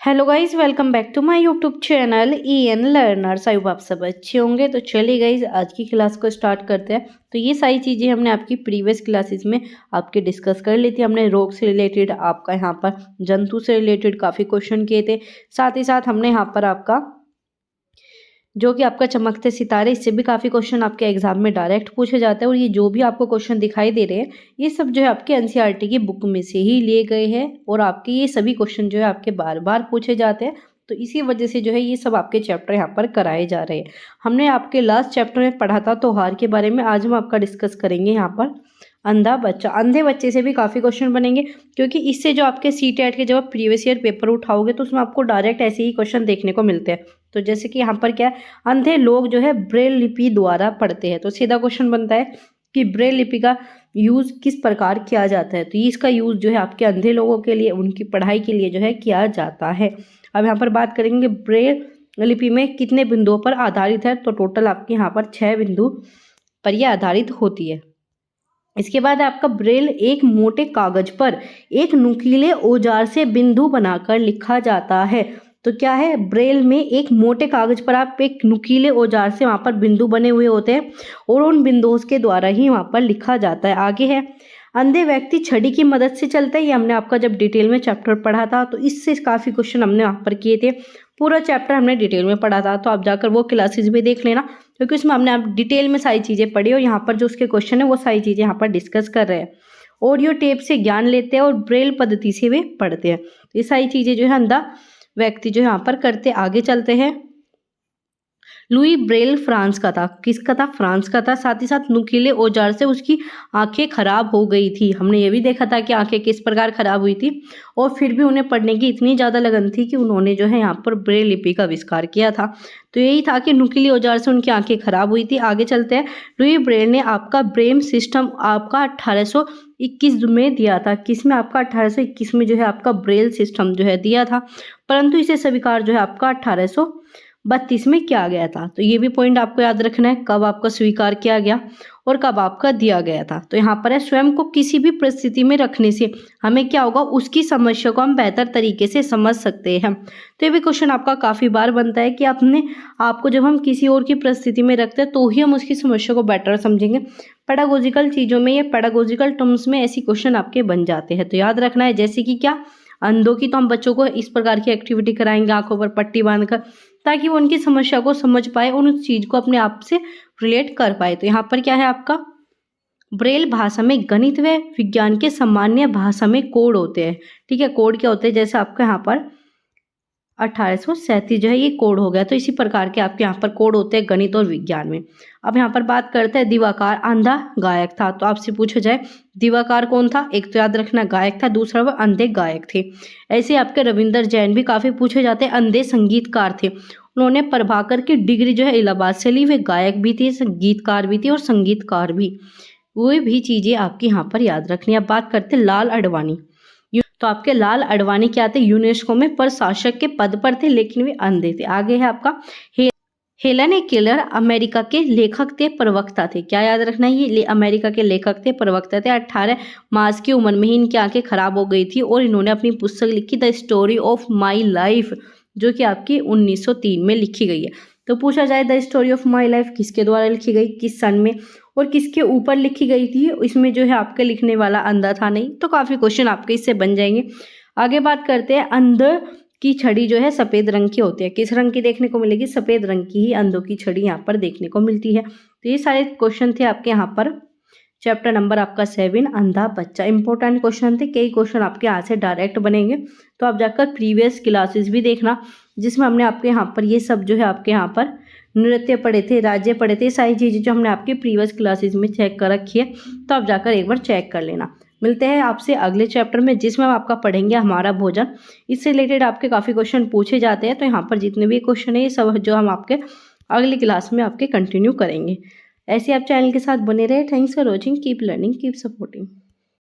Hello guys, welcome back to my YouTube channel EN learners. I hope आप सब अच्छे होंगे। तो चलिए गाइज, आज की क्लास को स्टार्ट करते हैं। तो ये सारी चीज़ें हमने आपकी प्रीवियस क्लासेस में आपके डिस्कस कर ली थी। हमने रोग से रिलेटेड, आपका यहाँ पर जंतु से रिलेटेड काफ़ी क्वेश्चन किए थे। साथ ही साथ हमने यहाँ पर आपका जो कि आपका चमकते सितारे, इससे भी काफ़ी क्वेश्चन आपके एग्जाम में डायरेक्ट पूछे जाते हैं। और ये जो भी आपको क्वेश्चन दिखाई दे रहे हैं, ये सब जो है आपके NCERT की बुक में से ही लिए गए हैं। और आपके ये सभी क्वेश्चन जो है आपके बार बार पूछे जाते हैं। तो इसी वजह से जो है ये सब आपके चैप्टर यहाँ पर कराए जा रहे हैं। हमने आपके लास्ट चैप्टर में पढ़ा था त्योहार के बारे में। आज हम आपका डिस्कस करेंगे यहाँ पर अंधा बच्चा। अंधे बच्चे से भी काफ़ी क्वेश्चन बनेंगे, क्योंकि इससे जो आपके CTET के जब आप प्रीवियस ईयर पेपर उठाओगे तो उसमें आपको डायरेक्ट ऐसे ही क्वेश्चन देखने को मिलते हैं। तो जैसे कि यहाँ पर क्या है, अंधे लोग जो है ब्रेल लिपि द्वारा पढ़ते हैं। तो सीधा क्वेश्चन बनता है कि ब्रेल लिपि का यूज़ किस प्रकार किया जाता है। तो इसका यूज़ जो है आपके अंधे लोगों के लिए, उनकी पढ़ाई के लिए जो है किया जाता है। अब यहाँ पर बात करेंगे ब्रेल लिपि में कितने बिंदुओं पर आधारित है। तो टोटल आपके यहाँ पर 6 बिंदु पर यह आधारित होती है। इसके बाद आपका ब्रेल एक मोटे कागज पर एक नुकीले औजार से बिंदु बनाकर लिखा जाता है। तो क्या है, ब्रेल में एक मोटे कागज पर आप एक नुकीले औजार से वहाँ पर बिंदु बने हुए होते हैं और उन बिंदुओं के द्वारा ही वहाँ पर लिखा जाता है। आगे है, अंधे व्यक्ति छड़ी की मदद से चलते हैं। ये हमने आपका जब डिटेल में चैप्टर पढ़ा था, तो इससे काफ़ी क्वेश्चन हमने वहाँ पर किए थे। पूरा चैप्टर हमने डिटेल में पढ़ा था, तो आप जाकर वो क्लासेस भी देख लेना, क्योंकि उसमें हमने आप डिटेल में सारी चीज़ें पढ़ी और यहाँ पर जो उसके क्वेश्चन है वो सारी चीज़ें यहाँ पर डिस्कस कर रहे हैं। ऑडियो टेप से ज्ञान लेते हैं और ब्रेल पद्धति से वे पढ़ते हैं। ये सारी चीज़ें जो है अंधा व्यक्ति जो यहाँ पर करते। आगे चलते हैं। लुई ब्रेल फ्रांस का था। किसका था? फ्रांस का था। साथ ही साथ नुकीले औजार से उसकी आंखें खराब हो गई थी। हमने ये भी देखा था कि आंखें किस प्रकार खराब हुई थी, और फिर भी उन्हें पढ़ने की इतनी ज़्यादा लगन थी कि उन्होंने जो है यहाँ पर ब्रेल लिपि का आविष्कार किया था। तो यही था कि नुकीले औजार से उनकी आंखें खराब हुई थी। आगे चलते हैं। लुई ब्रेल ने आपका ब्रेल सिस्टम आपका 1821 में दिया था। किसमें? आपका 1821 में जो है आपका ब्रेल सिस्टम जो है दिया था, परंतु इसे स्वीकार जो है आपका 1832 में किया गया था। तो ये भी पॉइंट आपको याद रखना है, कब आपका स्वीकार किया गया और कब आपका दिया गया था। तो यहाँ पर है, स्वयं को किसी भी परिस्थिति में रखने से हमें क्या होगा, उसकी समस्या को हम बेहतर तरीके से समझ सकते हैं। तो ये भी क्वेश्चन आपका काफ़ी बार बनता है कि आपको जब हम किसी और की परिस्थिति में रखते हैं तो ही हम उसकी समस्या को बेटर समझेंगे। पेडागोजिकल चीज़ों में या पेडागोजिकल टर्म्स में ऐसी क्वेश्चन आपके बन जाते हैं। तो याद रखना है, जैसे कि क्या, अंधों की तो हम बच्चों को इस प्रकार की एक्टिविटी कराएंगे आंखों पर पट्टी बांधकर, ताकि वो उनकी समस्या को समझ पाए और उस चीज़ को अपने आप से रिलेट कर पाए। तो यहाँ पर क्या है, आपका ब्रेल भाषा में गणित व विज्ञान के सामान्य भाषा में कोड होते हैं। ठीक है, कोड क्या होते हैं, जैसे आपका यहाँ पर 1837 जो है ये कोड हो गया। तो इसी प्रकार के आपके यहाँ पर कोड होते हैं गणित और विज्ञान में। अब यहाँ पर बात करते हैं, दिवाकर अंधा गायक था। तो आपसे पूछा जाए दिवाकर कौन था, एक तो याद रखना गायक था, दूसरा वह अंधे गायक थे। ऐसे आपके रविंद्र जैन भी काफ़ी पूछे जाते हैं, अंधे संगीतकार थे। उन्होंने प्रभाकर की डिग्री जो है इलाहाबाद से ली। वे गायक भी थे, संगीतकार भी थे और संगीतकार भी। वो भी चीज़ें आपकी यहाँ पर याद रखनी है। अब बात करते हैं लाल आडवाणी। तो आपके लाल आडवाणी क्या थे, यूनेस्को में प्रशासक के पद पर थे, लेकिन वे अंधे थे। आगे है आपका हेलन केलर अमेरिका के लेखक थे, प्रवक्ता थे। क्या याद रखना है, ये अमेरिका के लेखक थे, प्रवक्ता थे। 18 मार्च की उम्र में ही इनकी आंखें खराब हो गई थी और इन्होंने अपनी पुस्तक लिखी the story of my life, जो कि आपकी 1903 में लिखी गई है। तो पूछा जाए the story of my life किसके द्वारा लिखी गई, किस सन में और किसके ऊपर लिखी गई थी। इसमें जो है आपके लिखने वाला अंधा था नहीं। तो काफ़ी क्वेश्चन आपके इससे बन जाएंगे। आगे बात करते हैं, अंध की छड़ी जो है सफ़ेद रंग की होती है। किस रंग की देखने को मिलेगी? सफ़ेद रंग की ही अंधों की छड़ी यहाँ पर देखने को मिलती है। तो ये सारे क्वेश्चन थे आपके यहाँ पर चैप्टर नंबर आपका 7 अंधा बच्चा। इंपॉर्टेंट क्वेश्चन थे, कई क्वेश्चन आपके यहाँ से डायरेक्ट बनेंगे। तो आप जाकर प्रीवियस क्लासेस भी देखना, जिसमें हमने आपके यहाँ पर ये सब जो है आपके यहाँ पर नृत्य पढ़े थे, राज्य पढ़े थे, सारी चीज़ें जो हमने आपके प्रीवियस क्लासेस में चेक कर रखी है। तो आप जाकर एक बार चेक कर लेना। मिलते हैं आपसे अगले चैप्टर में, जिसमें हम आपका पढ़ेंगे हमारा भोजन। इससे रिलेटेड आपके काफ़ी क्वेश्चन पूछे जाते हैं। तो यहाँ पर जितने भी क्वेश्चन है ये सब जो हम आपके अगली क्लास में आपके कंटिन्यू करेंगे। ऐसे आप चैनल के साथ बने रहे। Thanks for watching, keep learning, keep supporting.